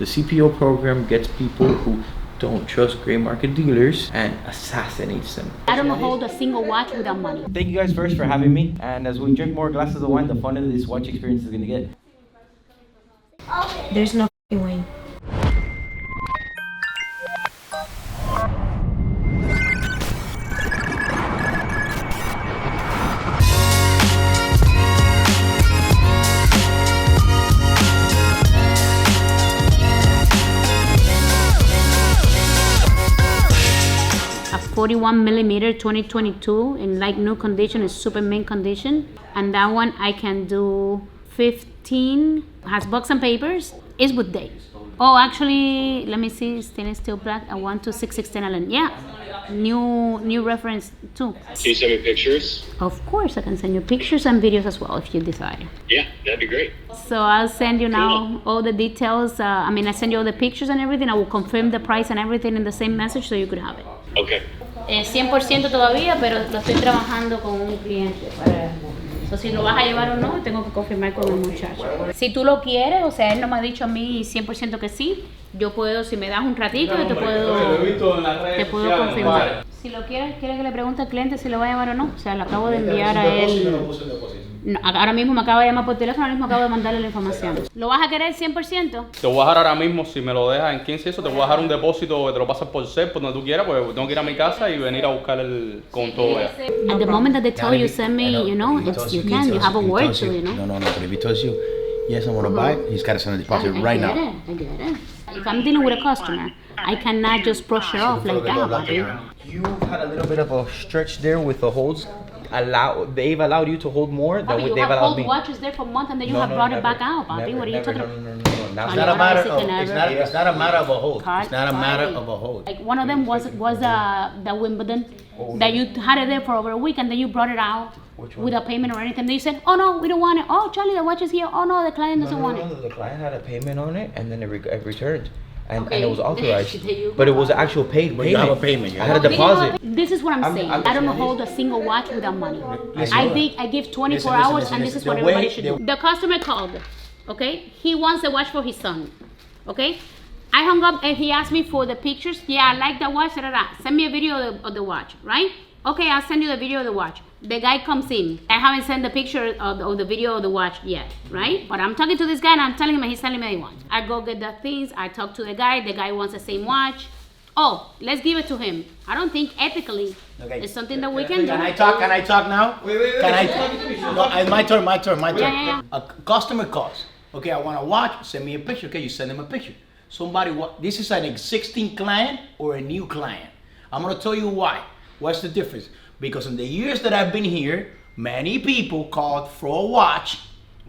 The CPO program gets people who don't trust gray market dealers and assassinates them. I don't hold a single watch without money. Thank you guys first for having me. And as we drink more glasses of wine, the fun of this watch experience is gonna get. There's no way. A 41 millimeter 2022 in like new condition, is super mint condition, and that one I can do 15. Has box and papers. Is with date. Oh, actually, let me see. Stainless steel black. I want to 616 Yeah, new reference too. Can you send me pictures? Of course, I can send you pictures and videos as well if you desire. Yeah, that'd be great. So I'll send you now all the details. I send you all the pictures and everything. I will confirm the price and everything in the same message so you could have it. Okay. 100% todavía, pero lo estoy trabajando con un cliente para... So, si lo vas a llevar o no, tengo que confirmar con el muchacho. Si tú lo quieres, o sea, él no me ha dicho a mí 100% que sí, yo puedo, si me das un ratito, yo te puedo confirmar. Si lo quieres que le pregunte al cliente si lo va a llevar o no. O sea, le acabo de enviar a él. No, ahora mismo me acaba de llamar por teléfono, ahora mismo acabo de mandarle la información. ¿Lo vas a querer 100%? Te voy a dejar ahora mismo, si me lo dejas en 15 eso, te voy a dejar un depósito que te lo pasas por ser, por donde tú quieras, porque tengo que ir a mi casa y venir a buscar con todo ya. At the moment that they tell you send me, you know, it's, you can, you have a word to, you know. No, but if he tells you, yes, I want to buy it, he's got to send a deposit right now. I get it. If I'm dealing with a customer, I cannot just brush it off like that. You had a little bit of a stretch there with the holds. They've allowed you to hold more than what they've allowed me. You have watches there for months and then you have brought it back out, Bobby. What are you talking about? No. It's not a matter of it's not a matter of a hold. It's not a matter of a hold. Like one of them was the Wimbledon that you had it there for over a week and then you brought it out without payment or anything. Then you said, "Oh no, we don't want it. Oh, Charlie, the watch is here. Oh no, the client doesn't want it." The client had a payment on it and then it returned. And it was authorized, but it was actual paid payment. You have a payment. I had a deposit. This is what I'm saying. I don't hold a single watch without money. I give 24 hours, and this is what everybody should do. The customer called, okay? He wants a watch for his son, okay? I hung up and he asked me for the pictures. Yeah, I like the watch. Send me a video of the watch, right? Okay, I'll send you the video of the watch. The guy comes in. I haven't sent the picture of the video of the watch yet, right? But I'm talking to this guy and I'm telling him, and he's telling me he wants. I go get the things. I talk to the guy wants the same watch. Oh, let's give it to him. I don't think ethically it's something that we can do. Can I talk now? Wait. Can I? No, my turn. Yeah. A customer calls. Okay, I want a watch. Send me a picture. Okay, you send them a picture. This is an existing client or a new client? I'm gonna tell you why. What's the difference? Because in the years that I've been here, many people called for a watch,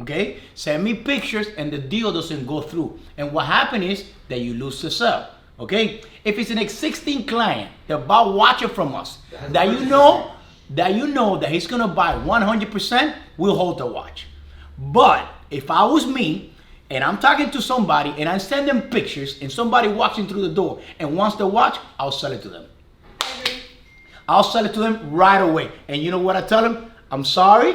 okay? Send me pictures and the deal doesn't go through. And what happened is that you lose the sale, okay? If it's an existing client that bought watches from us, that you know that he's gonna buy 100%, we'll hold the watch. But if I was me, and I'm talking to somebody and I send them pictures and somebody walks in through the door and wants the watch, I'll sell it to them. I'll sell it to them right away. And you know what I tell them? I'm sorry,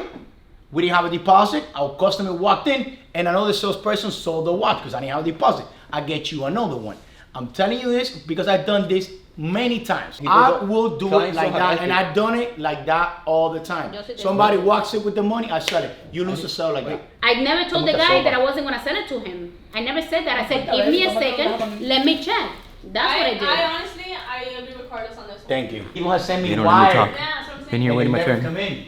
we didn't have a deposit. Our customer walked in and another salesperson sold the watch because I didn't have a deposit. I get you another one. I'm telling you this because I've done this many times. I will do it like that, and I've done it like that all the time. Somebody walks in with the money, I sell it. You lose the sale like that. I never told the guy that I wasn't gonna sell it to him. I never said that. I said, give me a second, let me check. That's what I did. I honestly agree with Carlos on this one. Thank you. People have sent me You don't wire. need to talk. Yeah, that's what I'm saying. Been here waiting my turn. Come in.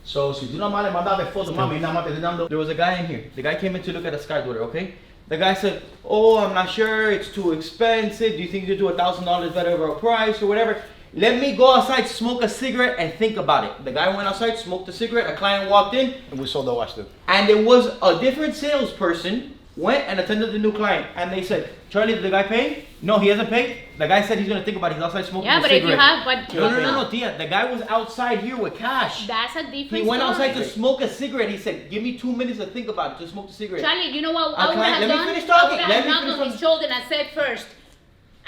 So, si tú no me mandaste foto, mami, nada más te estoy dando. There was a guy in here. The guy came in to look at a sky door, okay? The guy said, "Oh, I'm not sure. It's too expensive. Do you think you do $1,000 better of a price or whatever?" Let me go outside, smoke a cigarette, and think about it. The guy went outside, smoked a cigarette. A client walked in, And we sold the watch too. and there was a different salesperson went and attended the new client, and they said, "Charlie, did the guy pay?" No, he hasn't paid. The guy said he's gonna think about it. He's outside smoking a Yeah, but cigarette. if you have, but No, Tia. The guy was outside here with cash. That's a different He went outside story. to smoke a cigarette. He said, "Give me 2 minutes to think about it." To smoke the cigarette. Charlie, you know what I would client- have let me done? finish talking. I would Let have me knocked finish on his shoulder and I said first,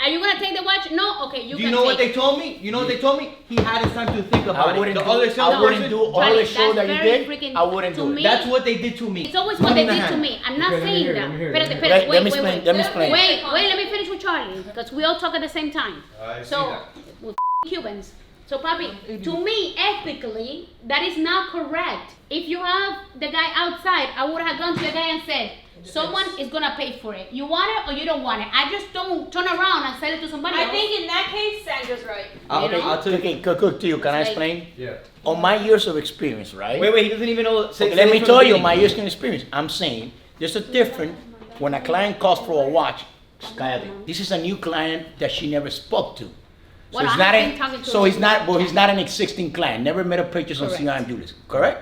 Are you gonna take the watch? No. Okay, you Do can you know what take they told me? You know what they told me? He had his time to think about I it. wouldn't The do, other I salesperson, wouldn't do all Charlie, the show that's that you very did. freaking- I wouldn't to do me- it. that's what they did to me. It's always what they Money in did the to hand. me. I'm not Okay, saying let that. me hear it, let me hear it. Wait, Let me explain. Wait, let me finish with Charlie, because we all talk at the same time. I see So, that. with Cubans. So, Papi, to me, ethically, that is not correct. If you have the guy outside, I would have gone to the guy and said, someone is gonna pay for it. You want it or you don't want it. I just don't turn around and sell it to somebody I else. think in that case, Sandra's right. Okay, I'll tell you. Okay, cook to you. Can I Like- explain? Yeah. On my years of experience, right? Wait, he doesn't even know. Okay, let me tell you my years of experience. I'm saying there's a difference when a client calls for a watch. Cállate. This is a new client that she never spoke to. So Well, he's I not have been talking to so him. he's not an existing client. Never met a purchase on Correct. CRM Jewelers. Correct?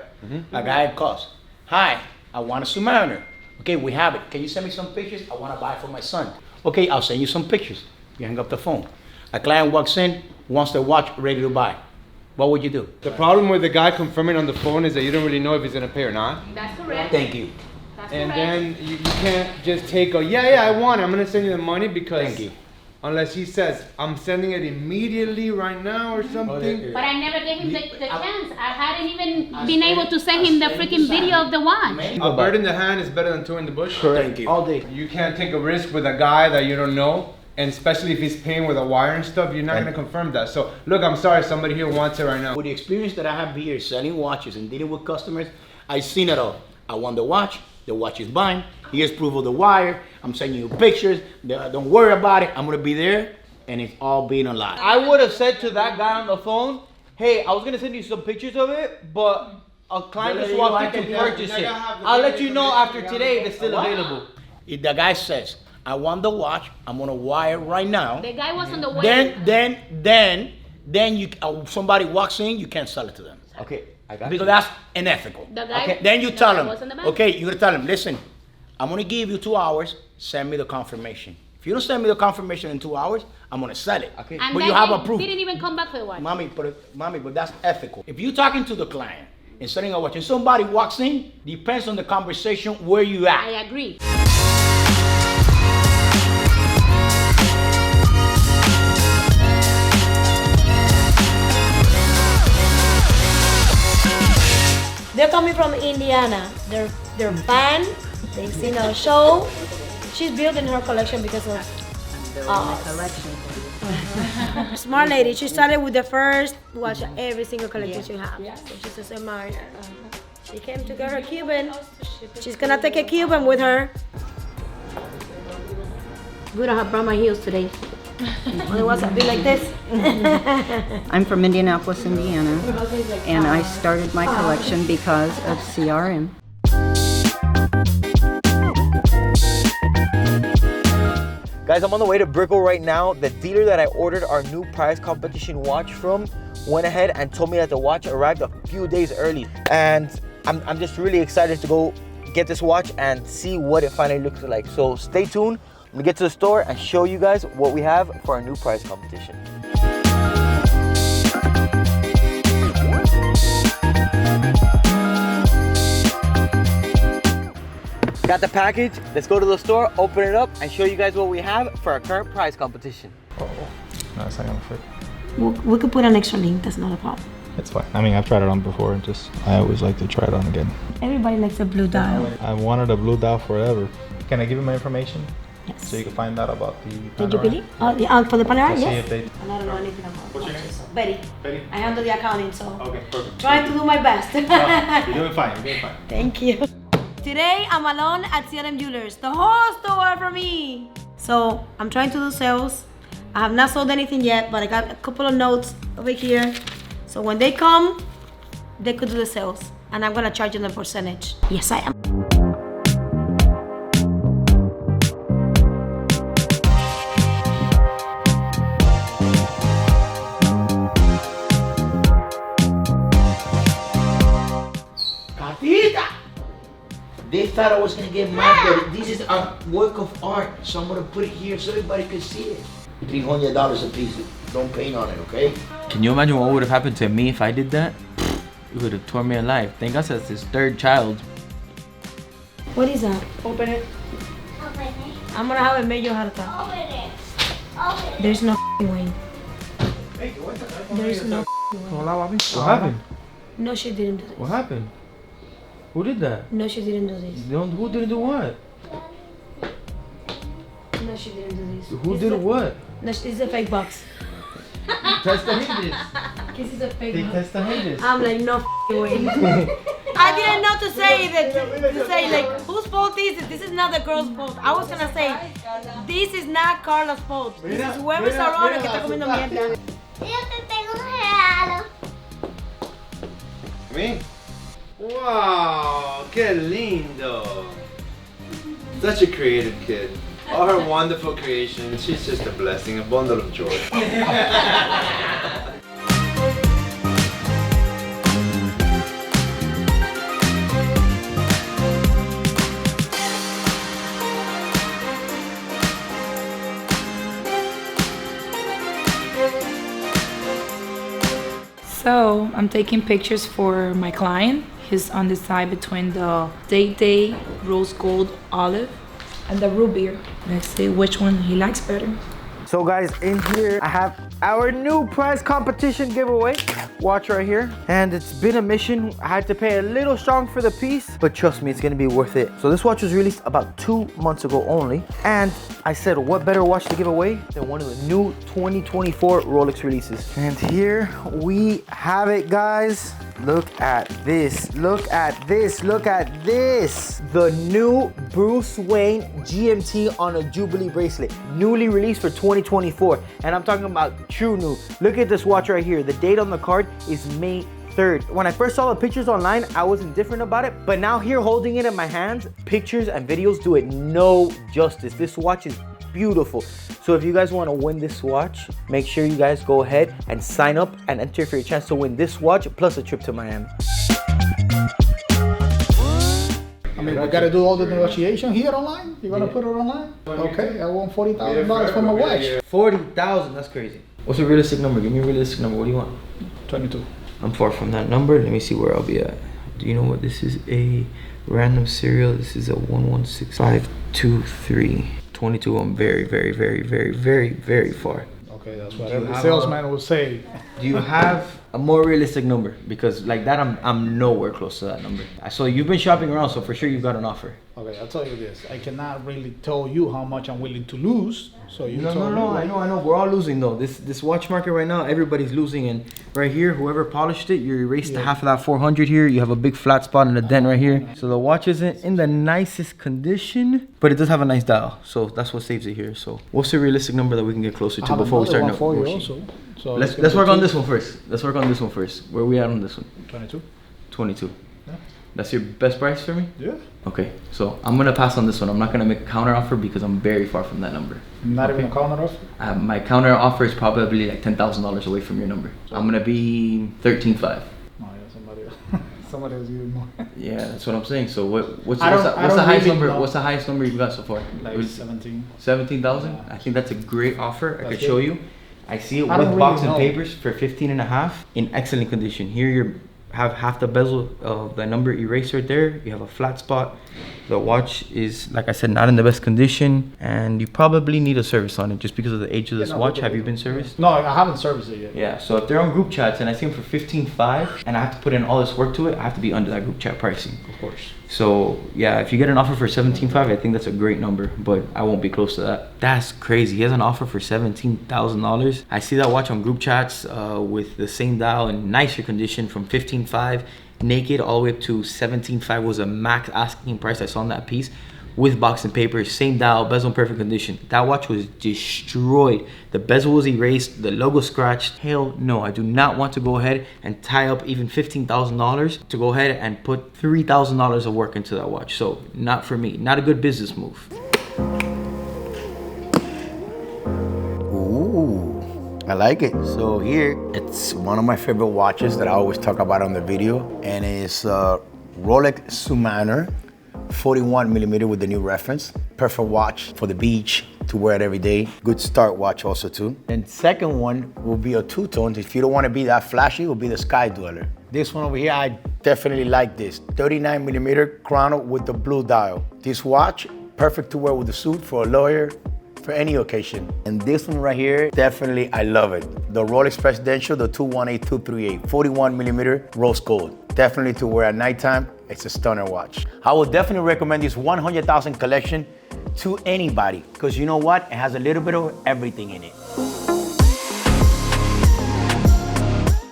A guy calls. Hi, I want a Submariner. Okay, we have it. Can you send me some pictures? I want to buy it for my son. Okay, I'll send you some pictures. You hang up the phone. A client walks in, wants the watch ready to buy. What would you do? The problem with the guy confirming on the phone is that you don't really know if he's gonna pay or not. That's correct. Thank you. That's And correct. then you can't just take yeah, I want it. I'm gonna send you the money because Thank you. unless he says I'm sending it immediately right now or something. But I never gave him the chance. I hadn't even been able to send him the freaking video of the watch. A bird in the hand is better than two in the bush. Thank you. All day. You can't take a risk with a guy that you don't know, and especially if he's paying with a wire and stuff, you're not gonna confirm that. So look, I'm sorry, somebody here wants it right now. With the experience that I have here selling watches and dealing with customers, I've seen it all. I want the watch is mine, here's proof of the wire, I'm sending you pictures, don't worry about it, I'm gonna be there, and it's all being a lie. I would have said to that guy on the phone, hey, I was gonna send you some pictures of it, but a client just walked in to purchase it. I'll let you know after today if it's still available. If the guy says, I want the watch, I'm gonna wire right now, The guy was on the way. then you somebody walks in, you can't sell it to them. Okay, I got Because you. that's unethical. The guy, Okay, then you the tell guy him, was on the back. okay, you're gonna tell him, listen, I'm gonna give you 2 hours, send me the confirmation. If you don't send me the confirmation in 2 hours, I'm gonna sell it. Okay. And But that you have a guy proof. didn't even come back for the watch. Mommy, but that's ethical. If you're talking to the client and selling a watch and somebody walks in, depends on the conversation where you at. I agree. They're coming from Indiana. They're fan. They've seen our show. She's building her collection because of smart lady. She started with the first watch every single collection she has. So she's a smart. She came to get her Cuban. She's gonna take a Cuban with her. Good, I have brought my heels today. Otherwise I'd be like this. I'm from Indianapolis, Indiana, and I started my collection because of CRM. Guys, I'm on the way to Brickell right now. The dealer that I ordered our new prize competition watch from went ahead and told me that the watch arrived a few days early. And I'm just really excited to go get this watch and see what it finally looks like. So stay tuned. I'm gonna get to the store and show you guys what we have for our new prize competition. Got the package. Let's go to the store, open it up, and show you guys what we have for our current prize competition. No, it's not gonna fit. We could put an extra link. That's not a problem. It's fine. I mean, I've tried it on before, and I always like to try it on again. Everybody likes a blue dial. I wanted a blue dial forever. Can I give you my information? Yes. So you can find out about the Did you panorama? believe? For the Panorama, To see yes. if they... And I don't know anything about What's your name? Betty. Betty? I handle the accounting, so Okay, perfect. trying to do my best. You're doing fine. You're doing fine. Thank you. Today I'm alone at CRM Jewelers, the whole store for me. So I'm trying to do sales. I have not sold anything yet, but I got a couple of notes over here. So when they come, they could do the sales, and I'm gonna charge them a percentage. Yes, I am. Catita! They thought I was gonna get mad, but this is a work of art. So I'm gonna put it here so everybody can see it. $300 a piece. Don't paint on it, okay? Can you imagine what would have happened to me if I did that? It would have torn me alive. Thank God that's his third child. What is that? Open it. I'm gonna have a major heart attack. Open it. There's no way. There's no Hola, papi. What happened? No, she didn't do this. What happened? Who did that? No, she didn't do this. Who didn't do what? No, she didn't do this. Who did what? No, it's a fake box. Test the hinges. This is a fake They box. test the hinges. I'm like, no way. I didn't know to say that. To say like, whose fault is it? This is not the girl's fault. I was gonna say, this is not Carla's fault. This is whoever's around que está comiendo mierda. Yo te tengo un regalo. Me? Wow, qué lindo. Such a creative kid. All her wonderful creations, she's just a blessing, a bundle of joy. So I'm taking pictures for my client. He's on the side between the Day Rose Gold Olive and the root beer. Let's see which one he likes better. So guys, in here I have our new prize competition giveaway. Watch right here. And it's been a mission. I had to pay a little strong for the piece, but trust me, it's gonna be worth it. So this watch was released about 2 months ago only. And I said, what better watch to give away than one of the new 2024 Rolex releases. And here we have it, guys. Look at this, look at this, look at this. The new Bruce Wayne GMT on a Jubilee bracelet. Newly released for 2024. And I'm talking about true new. Look at this watch right here. The date on the card is May 3rd. When I first saw the pictures online, I was indifferent about it. But now here holding it in my hands, pictures and videos do it no justice. This watch is beautiful. So if you guys want to win this watch, make sure you guys go ahead and sign up and enter for your chance to win this watch plus a trip to Miami. I mean, we got to do all the negotiation here online? You're going to put it online? Okay, I want $40,000 for my watch. 40,000, that's crazy. What's a realistic number? Give me a realistic number. What do you want? 22. I'm far from that number. Let me see where I'll be at. Do you know what this is? A random serial. This is a 116523. 22. I'm very, very, very, very, very, very far. Okay, that's what every salesman will say. Do you have a more realistic number? Because like that, I'm nowhere close to that number. So you've been shopping around, so for sure you've got an offer. Okay, I'll tell you this. I cannot really tell you how much I'm willing to lose. So you No, I know. We're all losing though. This watch market right now, everybody's losing. And right here, whoever polished it, you erased half of that 400 here. You have a big flat spot and a dent right here. So the watch isn't in the nicest condition, but it does have a nice dial. So that's what saves it here. So what's the realistic number that we can get closer to before we start negotiating? So let's work on this one first. Let's work on this one first. Where are we at on this one? 22. 22. Yeah. That's your best price for me? Yeah. Okay, so I'm gonna pass on this one. I'm not gonna make a counter offer because I'm very far from that number. Not even a counter offer? My counter offer is probably like $10,000 away from your number. So I'm gonna be 13.5. Oh yeah, somebody else giving more. Yeah, that's what I'm saying. So what's the highest number? What's the highest number you've got so far? Like 17. 17,000? Yeah. I think that's a great offer. I That's could show good. you. I see it I with don't box really and know. papers for 15.5 in excellent condition. Here you have half the bezel of the number erased right there. You have a flat spot. The watch is, like I said, not in the best condition, and you probably need a service on it just because of the age of this watch. Have you been serviced? No, I haven't serviced it yet. Yeah, so if they're on group chats and I see them for 15.5 and I have to put in all this work to it, I have to be under that group chat pricing. Of course. So yeah, if you get an offer for 17.5, I think that's a great number, but I won't be close to that. That's crazy. He has an offer for $17,000. I see that watch on group chats with the same dial in nicer condition from 15.5 naked all the way up to 17.5 was a max asking price I saw on that piece with box and paper, same dial, bezel in perfect condition. That watch was destroyed. The bezel was erased, the logo scratched. Hell no, I do not want to go ahead and tie up even $15,000 to go ahead and put $3,000 of work into that watch. So not for me, not a good business move. Ooh, I like it. So here, it's one of my favorite watches that I always talk about on the video, and it's Rolex Submariner 41mm with the new reference. Perfect watch for the beach, to wear it every day. Good start watch also too. And second one will be a two-tone. If you don't want to be that flashy, it will be the Sky Dweller. This one over here, I definitely like this. 39mm chrono with the blue dial. This watch, perfect to wear with a suit for a lawyer, for any occasion. And this one right here, definitely, I love it. The Rolex Presidential, the 218238, 41 millimeter rose gold. Definitely to wear at nighttime, it's a stunner watch. I would definitely recommend this 100,000 collection to anybody, because you know what? It has a little bit of everything in it.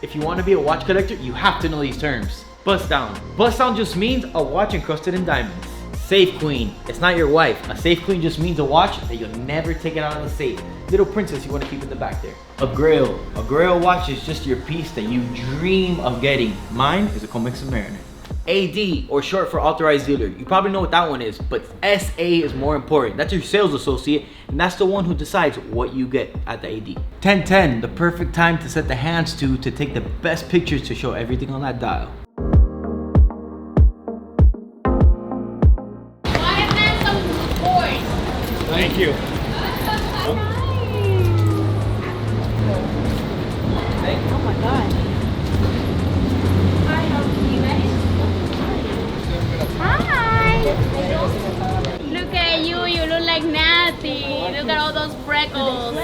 If you want to be a watch collector, you have to know these terms. Bust down. Bust down just means a watch encrusted in diamonds. Safe queen. It's not your wife. A safe queen just means a watch that you'll never take it out of the safe. Little princess you want to keep in the back there. A grail. A grail watch is just your piece that you dream of getting. Mine is a Comex Mariner. AD, or short for authorized dealer. You probably know what that one is, but SA is more important. That's your sales associate, and that's the one who decides what you get at the AD. 1010, the perfect time to set the hands to take the best pictures to show everything on that dial. Thank you. Oh my God. Hi. Look at you. You look like Natalie. Look at all those freckles.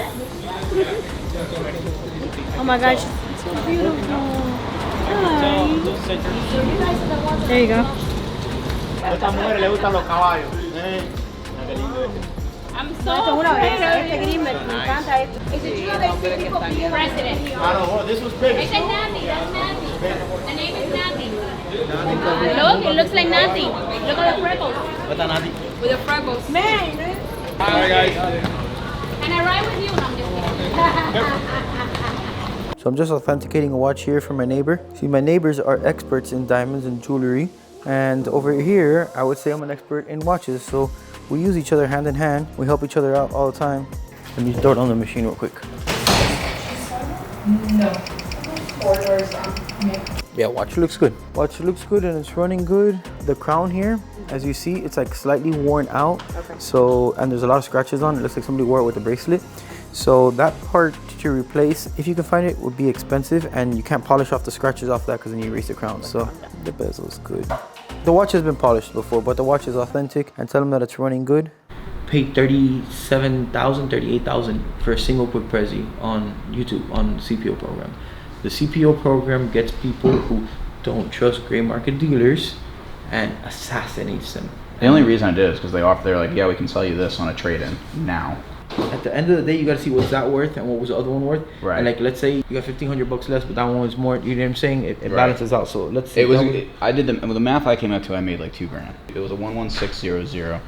Oh my gosh, it's so beautiful. Hi. There you go. I'm so Este me encanta esto. President. This was big. It's like Natalie. That's Natalie. The name is Natalie. Look, it looks like Natalie. Look at the freckles. What's that, Natalie? With the freckles. Man. Hi guys. Can I ride with you? No, I'm just kidding. So I'm just authenticating a watch here for my neighbor. See, my neighbors are experts in diamonds and jewelry. And over here, I would say I'm an expert in watches. So we use each other hand in hand. We help each other out all the time. Let me throw it on the machine real quick. No. 4 doors down. Yeah, watch looks good. Watch looks good and it's running good. The crown here, as you see, it's like slightly worn out. Okay. So, and there's a lot of scratches on it. It looks like somebody wore it with a bracelet. So that part to replace, if you can find it, would be expensive, and you can't polish off the scratches off that because then you erase the crown. So the bezel's good. The watch has been polished before, but the watch is authentic, and tell them that it's running good. Paid $37,000, $38,000 for a single quick prezi on YouTube on the CPO program. The CPO program gets people who don't trust gray market dealers and assassinates them. The only reason I did is because they're like, yeah, we can sell you this on a trade-in now. At the end of the day, you gotta see what's that worth and what was the other one worth. Right. And like, let's say you got $1,500 less, but that one was more. You know what I'm saying? It balances out. So let's see. I did the math I came up to. I made like $2,000. It was a 11600,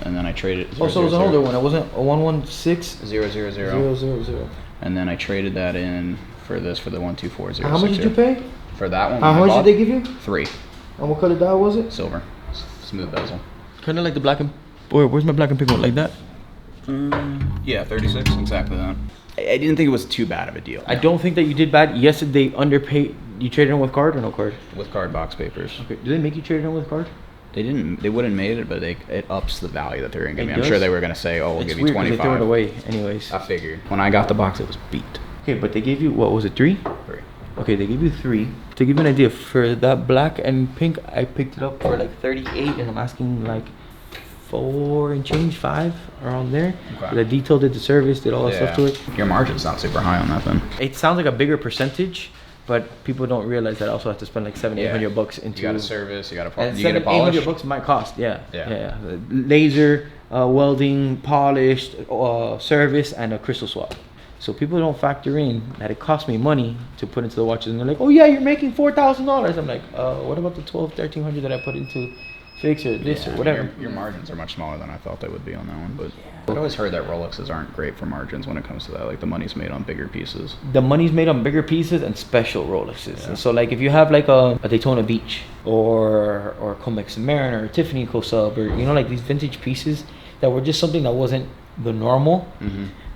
and then I traded. So it was an older one. It wasn't a 11600. And then I traded that in for this for the 12400. How much did you pay for that one? How much did they give you? 3. And what color dial was it? Silver, smooth bezel. Kind of like the black and. Boy, where's my black and pink one? Like that? Yeah, 36, exactly that. I didn't think it was too bad of a deal. I don't think that you did bad. Yes, they underpaid. You traded in with card or no card? With card box papers. Okay. Did they make you trade in with card? They didn't. They wouldn't made it, but it ups the value that they're gonna give me. I'm sure they were gonna say, "Oh, we'll give you 25." They threw it away, anyways. I figured. When I got the box, it was beat. Okay, but they gave you what was it? 3? 3. Okay, they gave you 3. To give you an idea, for that black and pink, I picked it up for like 38, and I'm asking like 4 and change, 5 around there. Okay. The detail did the service, did all that stuff to it. Your margin's not super high on that then. It sounds like a bigger percentage, but people don't realize that I also have to spend like $700-800 into. You got a service, you got a polish. And $700-800 might cost. Yeah. Laser, welding, polished, service, and a crystal swap. So people don't factor in that it costs me money to put into the watches, and they're like, "Oh yeah, you're making $4,000." I'm like, "What about the $1,200-1,300 that I put into fix or this or whatever?" Your margins are much smaller than I thought they would be on that one, but I've always heard that Rolexes aren't great for margins when it comes to that. Like the money's made on bigger pieces. The money's made on bigger pieces and special Rolexes. Yeah. So like if you have like a Daytona Beach or Comex Mariner or Tiffany Co-Sub, or you know, like these vintage pieces that were just something that wasn't the normal,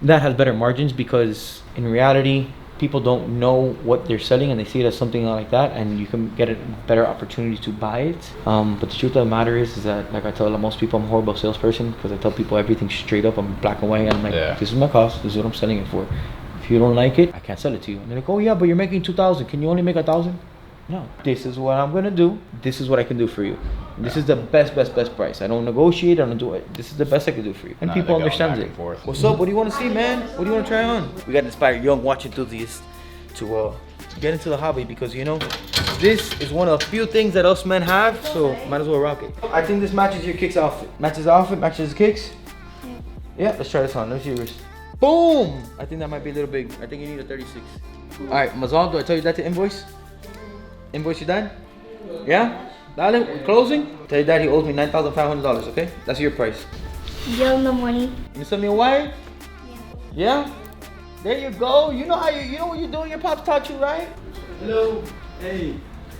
that has better margins, because in reality people don't know what they're selling and they see it as something like that, and you can get a better opportunity to buy it. But the truth of the matter is that, like I tell most people, I'm a horrible salesperson because I tell people everything straight up. I'm black and white, and I'm like, this is my cost, this is what I'm selling it for. If you don't like it, I can't sell it to you. And they're like, "Oh yeah, but you're making 2,000. Can you only make 1,000?" No, this is what I'm gonna do. This is what I can do for you. This is the best price. I don't negotiate. I don't do it. This is the best I can do for you. And people understand it. What's up? What do you want to see, man? What do you want to try on? We got to inspire young watch enthusiasts to get into the hobby because you know this is one of the few things that us men have. So might as well rock it. I think this matches your kicks outfit. Matches the outfit. Matches the kicks. Yeah. Let's try this on. Let's see yours. Boom! I think that might be a little big. I think you need a 36. All right, Mazal. Do I tell you that to invoice? Invoice your dad? Yeah? Darling, closing? Tell your dad he owes me $9,500, okay? That's your price. Give him the money. You send me a wire? Yeah? There you go. You know how you know what you're doing. Your pops taught you, right? Hello. Hey.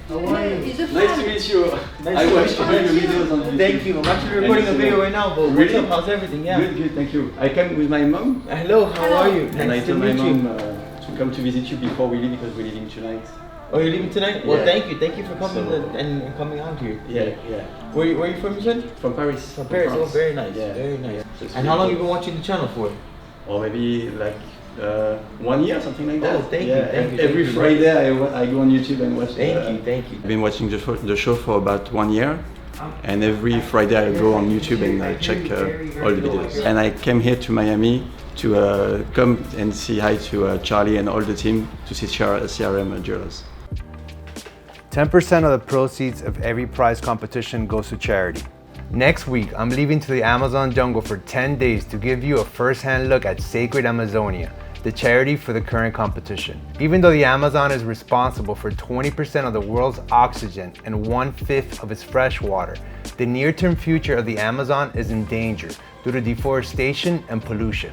How are you? He's a Nice to meet you. I watched all your videos on YouTube. Thank you. I'm actually recording a video right now, but really? what's up? How's everything? Yeah. Good, thank you. I came with my mom. Hello, how are you? And I told my mom to come to visit you before we leave because we're leaving tonight. Oh, you're leaving tonight? Well, Yeah. thank you for coming and coming out here. Yeah. Where are you from, you said? From Paris. From Paris. France. Oh, very nice. Yeah. Very nice. So it's And how long really you been watching the channel for? Or maybe like 1 year, something like that. Oh, thank you. Every Friday I go on YouTube and watch. Thank you. I've been watching the show for about 1 year. And every Friday I go on YouTube and I check all the videos. And I came here to Miami to come and say hi to Charlie and all the team to see CRM jewelers. 10% of the proceeds of every prize competition goes to charity. Next week, I'm leaving to the Amazon jungle for 10 days to give you a first-hand look at Sacred Amazonia, the charity for the current competition. Even though the Amazon is responsible for 20% of the world's oxygen and 1/5 of its fresh water, the near-term future of the Amazon is in danger due to deforestation and pollution.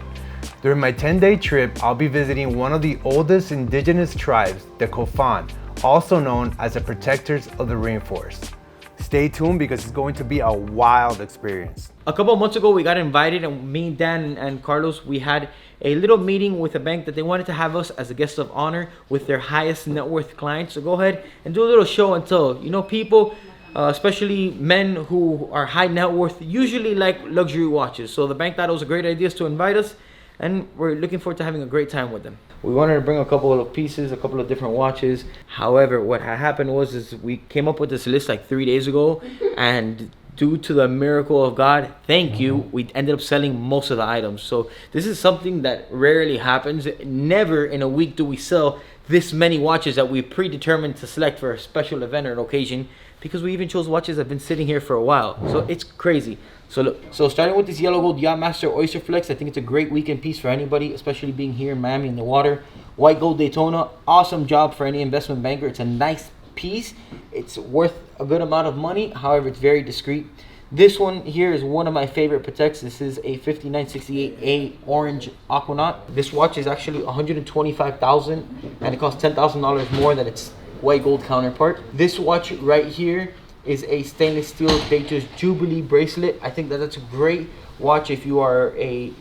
During my 10-day trip, I'll be visiting one of the oldest indigenous tribes, the Kofan, also known as the protectors of the rainforest. Stay tuned because it's going to be a wild experience. A couple of months ago, we got invited, and me, Dan, and Carlos, we had a little meeting with a bank that they wanted to have us as a guest of honor with their highest net worth clients. So go ahead and do a little show and tell. You know, people, especially men who are high net worth, usually like luxury watches. So the bank thought it was a great idea to invite us, and we're looking forward to having a great time with them. We wanted to bring a couple of pieces, a couple of different watches. However, what happened was we came up with this list like 3 days ago, and due to the miracle of God, thank you, we ended up selling most of the items. So this is something that rarely happens. Never in a week do we sell this many watches that we predetermined to select for a special event or an occasion, because we even chose watches that have been sitting here for a while. So it's crazy. So look, starting with this yellow gold Yachtmaster Oyster Flex, I think it's a great weekend piece for anybody, especially being here in Miami in the water. White gold Daytona, awesome job for any investment banker. It's a nice piece. It's worth a good amount of money. However, it's very discreet. This one here is one of my favorite Pateks. This is a 5968A orange Aquanaut. This watch is actually $125,000 and it costs $10,000 more than its white gold counterpart. This watch right here is a stainless steel Daytona's Jubilee bracelet. I think that's a great watch if you are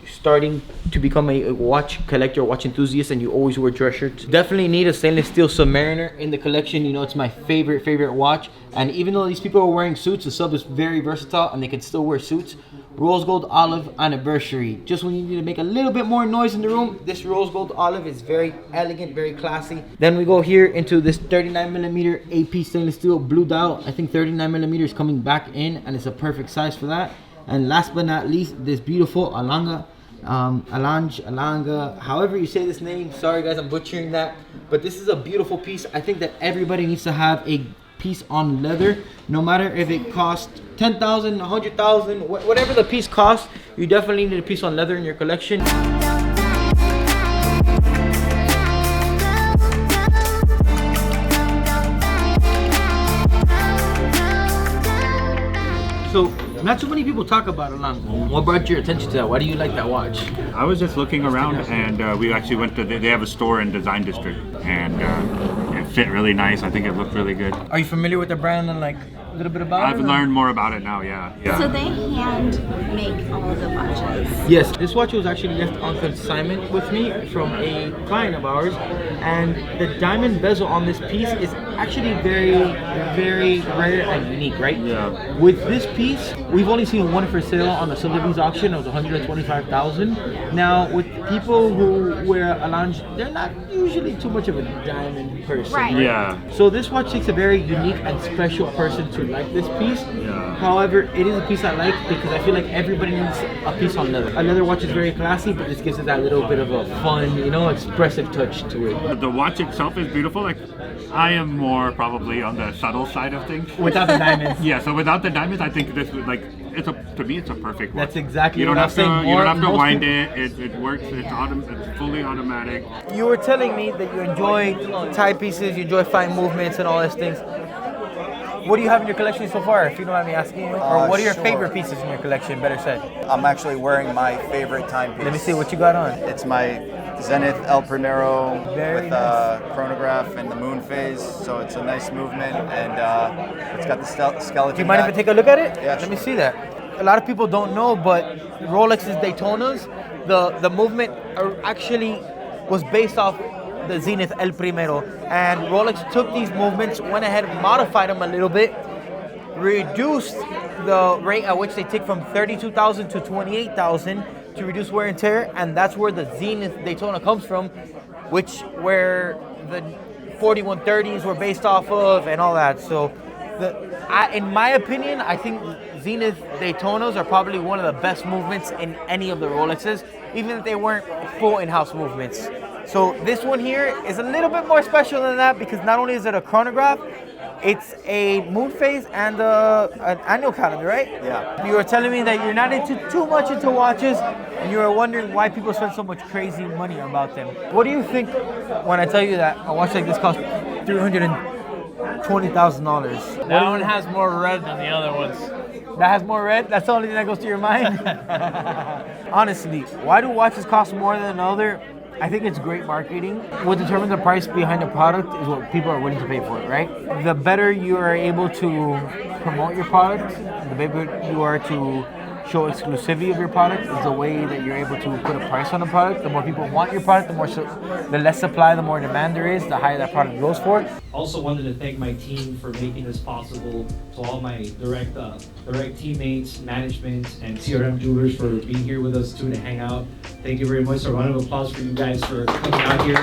starting to become a watch collector, watch enthusiast, and you always wear dress shirts. Definitely need a stainless steel Submariner in the collection. You know, it's my favorite watch. And even though these people are wearing suits, the sub is very versatile and they can still wear suits. Rose gold olive anniversary. Just when you need to make a little bit more noise in the room, this rose gold olive is very elegant, very classy. Then we go here into this 39mm AP stainless steel blue dial. I think 39mm is coming back in and it's a perfect size for that. And last but not least, this beautiful Alanga, however you say this name. Sorry guys, I'm butchering that. But this is a beautiful piece. I think that everybody needs to have a piece on leather, no matter if it costs $10,000, $100,000, whatever the piece costs, you definitely need a piece on leather in your collection. So, not too many people talk about Alanga. What brought your attention to that? Why do you like that watch? I was just looking around, and we actually went to, they have a store in Design District, and it fit really nice. I think it looked really good. Are you familiar with the brand and like a little bit about I've it? learned more about it now, yeah. So they hand make all the watches. Yes, this watch was actually left on consignment with me from a client of ours, and the diamond bezel on this piece is actually very, very rare and unique, right? Yeah. With this piece, we've only seen one for sale on the Sotheby's auction. It was $125,000. Now, with people who wear a lounge, they're not usually too much of a diamond person. Right. Yeah. So this watch takes a very unique and special person to like this piece. Yeah. However, it is a piece I like because I feel like everybody needs a piece on leather. A leather watch is very classy, but this gives it that little bit of a fun, you know, expressive touch to it. The watch itself is beautiful. Like, I am more probably on the subtle side of things. Without the diamonds. Yeah, so without the diamonds, I think this would to me it's a perfect watch. That's exactly you don't what have I'm saying. You don't have to Most wind people- it. It works. It's fully automatic. You were telling me that you enjoy tie pieces, you enjoy fine movements and all those things. What do you have in your collection so far, if you don't mind me asking you? Or what are your Sure. favorite pieces in your collection, better said? I'm actually wearing my favorite timepiece. Let me see what you got on. It's my Zenith El Primero Very with a chronograph and the moon phase, so it's a nice movement, and it's got the skeleton. Do you mind if I take a look at it? Yeah, Let me see that. A lot of people don't know, but Rolex's Daytonas, the movement actually was based off the Zenith El Primero, and Rolex took these movements, went ahead and modified them a little bit, reduced the rate at which they take from 32,000 to 28,000 to reduce wear and tear, and that's where the Zenith Daytona comes from, where the 4130s were based off of and all that. So in my opinion, I think Zenith Daytonas are probably one of the best movements in any of the Rolexes, even if they weren't full in-house movements. So this one here is a little bit more special than that because not only is it a chronograph, it's a moon phase and an annual calendar, right? Yeah. You were telling me that you're not too much into watches, and you were wondering why people spend so much crazy money about them. What do you think when I tell you that a watch like this costs $320,000? That one has more red than the other ones. That has more red? That's the only thing that goes to your mind? Honestly, why do watches cost more than another? I think it's great marketing. What determines the price behind the product is what people are willing to pay for it, right? The better you are able to promote your product, the better you are to show exclusivity of your product, is the way that you're able to put a price on the product. The more people want your product, the less supply, the more demand there is, the higher that product goes for. Also wanted to thank my team for making this possible, to all my direct teammates, management, and CRM Jewelers for being here with us too to hang out. Thank you very much. A round of applause for you guys for coming out here.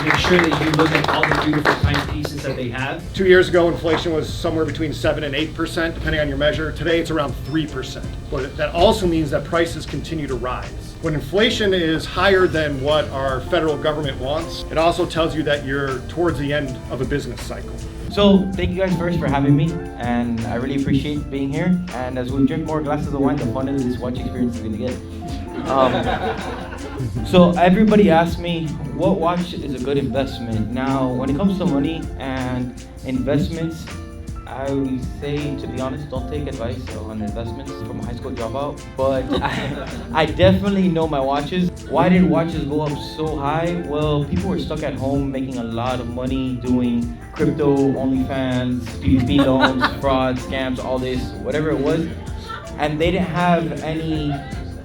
Make sure that you look at all the beautiful timepieces that they have. 2 years ago, inflation was somewhere between 7 and 8%, depending on your measure. Today, it's around 3%. But that also means that prices continue to rise. When inflation is higher than what our federal government wants, it also tells you that you're towards the end of a business cycle. So thank you guys first for having me, and I really appreciate being here. And as we drink more glasses of wine, the fun of this watch experience is gonna get. So everybody asks me, what watch is a good investment? Now, when it comes to money and investments, I would say, to be honest, don't take advice on investments from a high school dropout. But I definitely know my watches. Why did watches go up so high? Well, people were stuck at home making a lot of money doing crypto, OnlyFans, PPP loans, fraud, scams, all this, whatever it was. And they didn't have any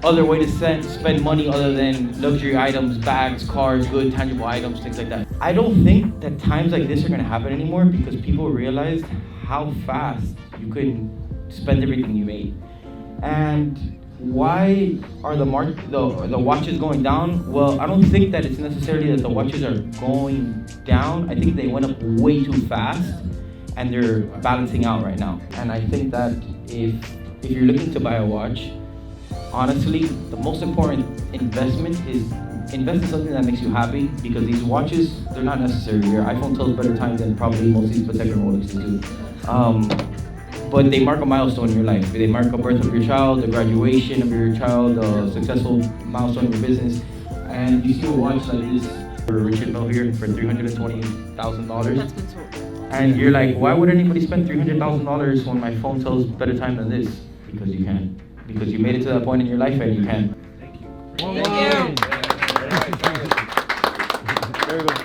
other way to spend money other than luxury items, bags, cars, good, tangible items, things like that. I don't think that times like this are gonna happen anymore because people realized how fast you could spend everything you made. And why are the watches going down? Well, I don't think that it's necessarily that the watches are going down. I think they went up way too fast and they're balancing out right now. And I think that if you're looking to buy a watch, honestly, the most important investment is invest in something that makes you happy, because these watches, they're not necessary. Your iPhone tells better time than probably most of these Patek and Rolexes do. But they mark a milestone in your life. They mark a birth of your child, the graduation of your child, a successful milestone in your business. And you see a watch like this for Richard Mille here for $320,000. And you're like, why would anybody spend $300,000 when my phone tells better time than this? Because you can. Because you made it to that point in your life and you can. Thank you. Very good.